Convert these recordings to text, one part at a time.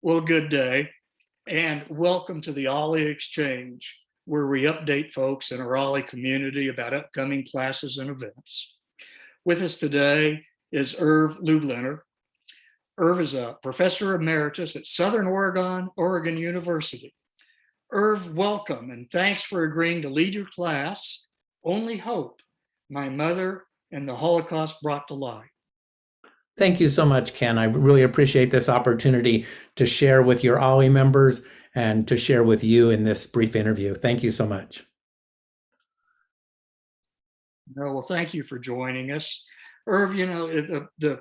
Well, good day, and welcome to the OLLI Exchange, where we update folks in our OLLI community about upcoming classes and events. With us today is Irv Lubliner. Irv is a professor emeritus at Southern Oregon University. Irv, welcome, and thanks for agreeing to lead your class, Only Hope, My Mother and the Holocaust Brought to Light. Thank you so much, Ken. I really appreciate this opportunity to share with your OLLI members and to share with you in this brief interview. Thank you so much. Well, thank you for joining us. Irv, the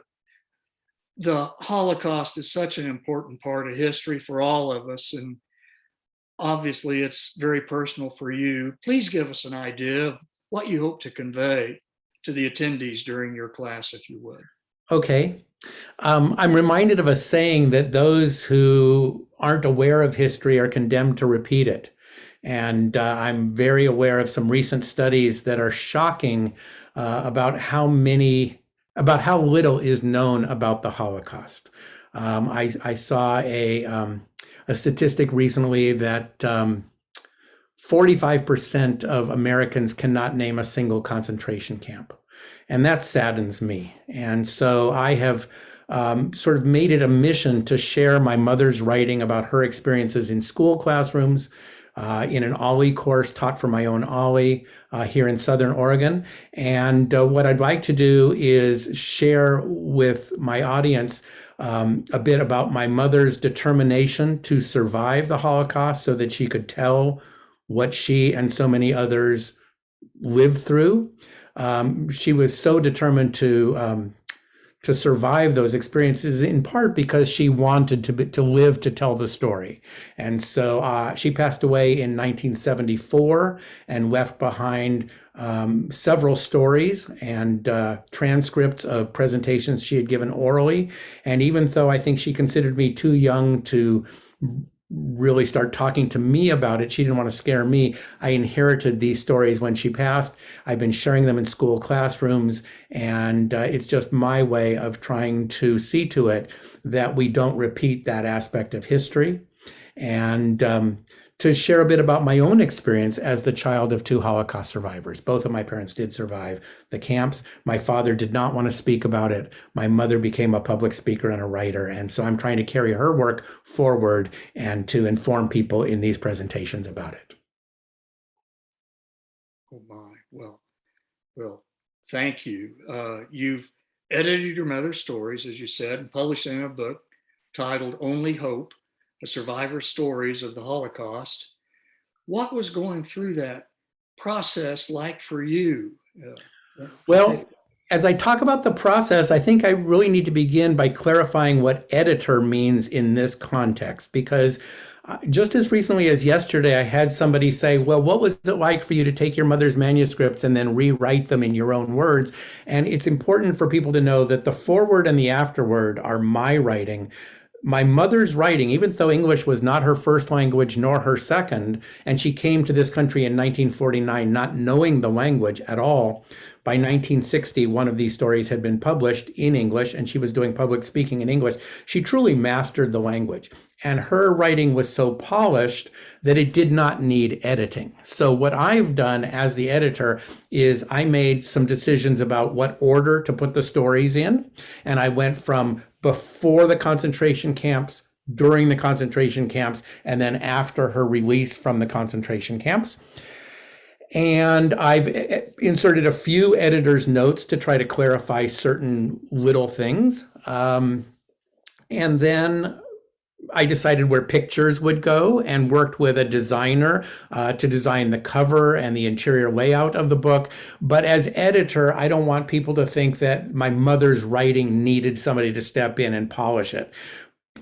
Holocaust is such an important part of history for all of us, and obviously it's very personal for you. Please give us an idea of what you hope to convey to the attendees during your class, if you would. Okay. I'm reminded of a saying that those who aren't aware of history are condemned to repeat it. And I'm very aware of some recent studies that are shocking about how little is known about the Holocaust. I saw a statistic recently that 45% of Americans cannot name a single concentration camp. And that saddens me. And so I have sort of made it a mission to share my mother's writing about her experiences in school classrooms, in an OLLI course taught for my own OLLI here in Southern Oregon. And what I'd like to do is share with my audience a bit about my mother's determination to survive the Holocaust so that she could tell what she and so many others lived through. She was so determined to survive those experiences, in part because she wanted to live to tell the story. And so she passed away in 1974 and left behind several stories and transcripts of presentations she had given orally. And even though I think she considered me too young to really start talking to me about it, she didn't want to scare me. I inherited these stories when she passed. I've been sharing them in school classrooms, and it's just my way of trying to see to it that we don't repeat that aspect of history, and to share a bit about my own experience as the child of two Holocaust survivors. Both of my parents did survive the camps. My father did not want to speak about it. My mother became a public speaker and a writer. And so I'm trying to carry her work forward and to inform people in these presentations about it. Oh my, well, thank you. You've edited your mother's stories, as you said, and published in a book titled Only Hope, the survivor stories of the Holocaust. What was going through that process like for you? Well, as I talk about the process, I think I really need to begin by clarifying what editor means in this context, because just as recently as yesterday, I had somebody say, well, what was it like for you to take your mother's manuscripts and then rewrite them in your own words? And it's important for people to know that the foreword and the afterword are my writing. My mother's writing, even though English was not her first language nor her second, and she came to this country in 1949 not knowing the language at all. By 1960, one of these stories had been published in English, and she was doing public speaking in English. She truly mastered the language, and her writing was so polished that it did not need editing. So what I've done as the editor is I made some decisions about what order to put the stories in, and I went from before the concentration camps, during the concentration camps, and then after her release from the concentration camps. And I've inserted a few editor's notes to try to clarify certain little things. And then I decided where pictures would go and worked with a designer to design the cover and the interior layout of the book. But as editor, I don't want people to think that my mother's writing needed somebody to step in and polish it.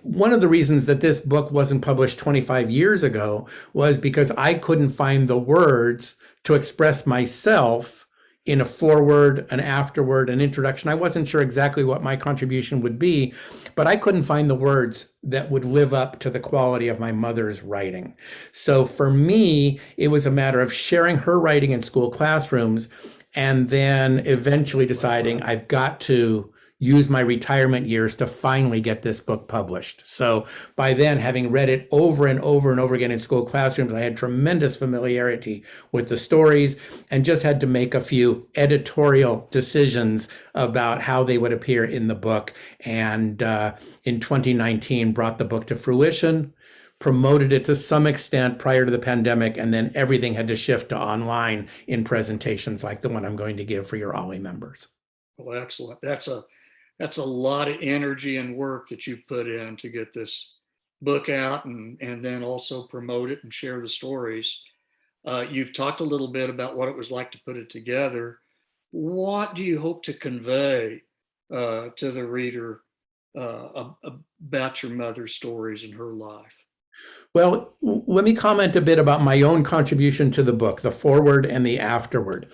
One of the reasons that this book wasn't published 25 years ago was because I couldn't find the words to express myself in a foreword, an afterword, an introduction. I wasn't sure exactly what my contribution would be, but I couldn't find the words that would live up to the quality of my mother's writing. So for me, it was a matter of sharing her writing in school classrooms and then eventually deciding I've got to use my retirement years to finally get this book published. So by then, having read it over and over and over again in school classrooms, I had tremendous familiarity with the stories and just had to make a few editorial decisions about how they would appear in the book. And in 2019, brought the book to fruition, promoted it to some extent prior to the pandemic, and then everything had to shift to online in presentations like the one I'm going to give for your OLLI members. Well, excellent. That's a lot of energy and work that you've put in to get this book out and then also promote it and share the stories. You've talked a little bit about what it was like to put it together. What do you hope to convey to the reader about your mother's stories and her life? Well, let me comment a bit about my own contribution to the book, the foreword and the afterword.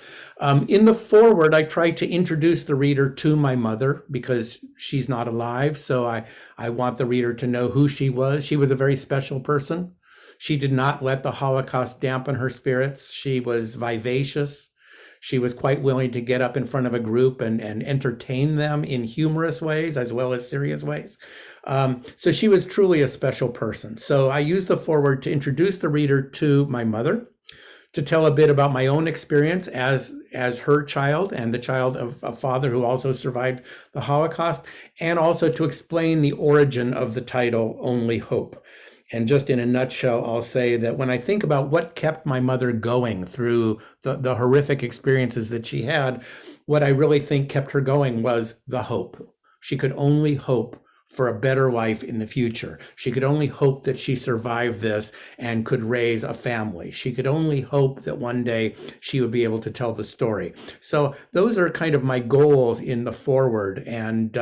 In the foreword, I tried to introduce the reader to my mother because she's not alive. So I want the reader to know who she was. She was a very special person. She did not let the Holocaust dampen her spirits. She was vivacious. She was quite willing to get up in front of a group and entertain them in humorous ways as well as serious ways. So she was truly a special person. So I used the foreword to introduce the reader to my mother, to tell a bit about my own experience as her child and the child of a father who also survived the Holocaust, and also to explain the origin of the title, Only Hope. And just in a nutshell, I'll say that when I think about what kept my mother going through the horrific experiences that she had, what I really think kept her going was the hope. She could only hope for a better life in the future. She could only hope that she survived this and could raise a family. She could only hope that one day she would be able to tell the story. So those are kind of my goals in the foreword. And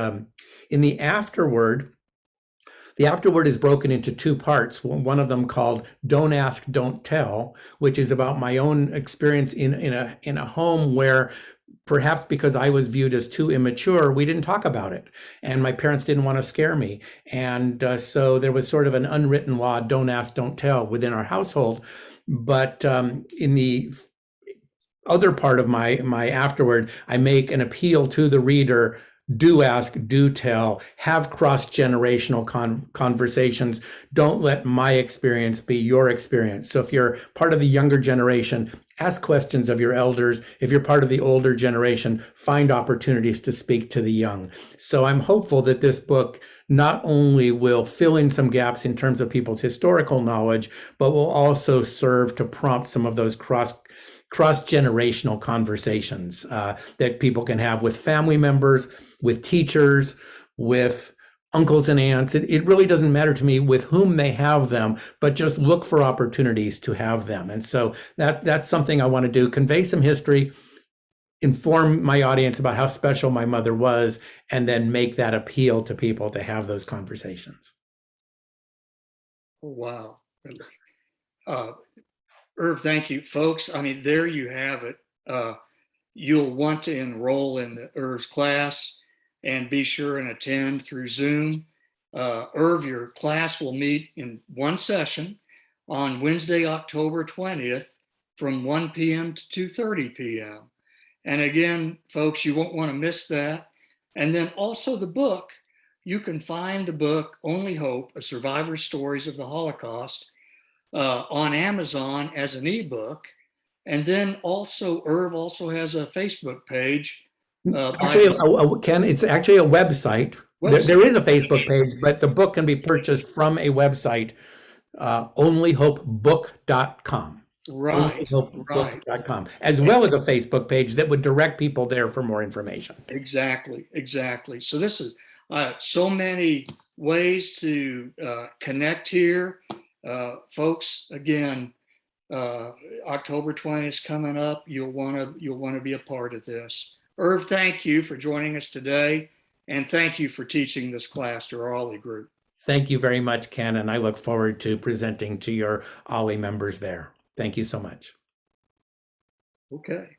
in the afterword is broken into two parts. One of them called Don't Ask, Don't Tell, which is about my own experience in a home where, perhaps because I was viewed as too immature, we didn't talk about it. And my parents didn't want to scare me. And so there was sort of an unwritten law, don't ask, don't tell, within our household. But in the other part of my afterward, I make an appeal to the reader: do ask, do tell, have cross-generational conversations. Don't let my experience be your experience. So if you're part of the younger generation, ask questions of your elders. If you're part of the older generation, find opportunities to speak to the young. So I'm hopeful that this book not only will fill in some gaps in terms of people's historical knowledge, but will also serve to prompt some of those cross-generational conversations that people can have with family members, with teachers, with uncles and aunts. It really doesn't matter to me with whom they have them, but just look for opportunities to have them. And so that's something I want to do: convey some history, inform my audience about how special my mother was, and then make that appeal to people to have those conversations. Wow. Irv, thank you, folks. I mean, there you have it. You'll want to enroll in Irv's class and be sure and attend through Zoom. Irv, your class will meet in one session on Wednesday, October 20th from 1 p.m. to 2:30 p.m. And again, folks, you won't want to miss that. And then also the book, you can find the book, Only Hope, A Survivor's Stories of the Holocaust, on Amazon as an ebook. And then also, Irv also has a Facebook page. Actually, Ken, it's actually a website. There is a Facebook page, but the book can be purchased from a website, onlyhopebook.com. Right. Onlyhopebook.com, as well as a Facebook page that would direct people there for more information. Exactly. So this is so many ways to connect here. Folks, again, October 20th is coming up. You'll want to be a part of this. Irv, thank you for joining us today, and thank you for teaching this class to our OLLI group. Thank you very much, Ken, and I look forward to presenting to your OLLI members there. Thank you so much. Okay.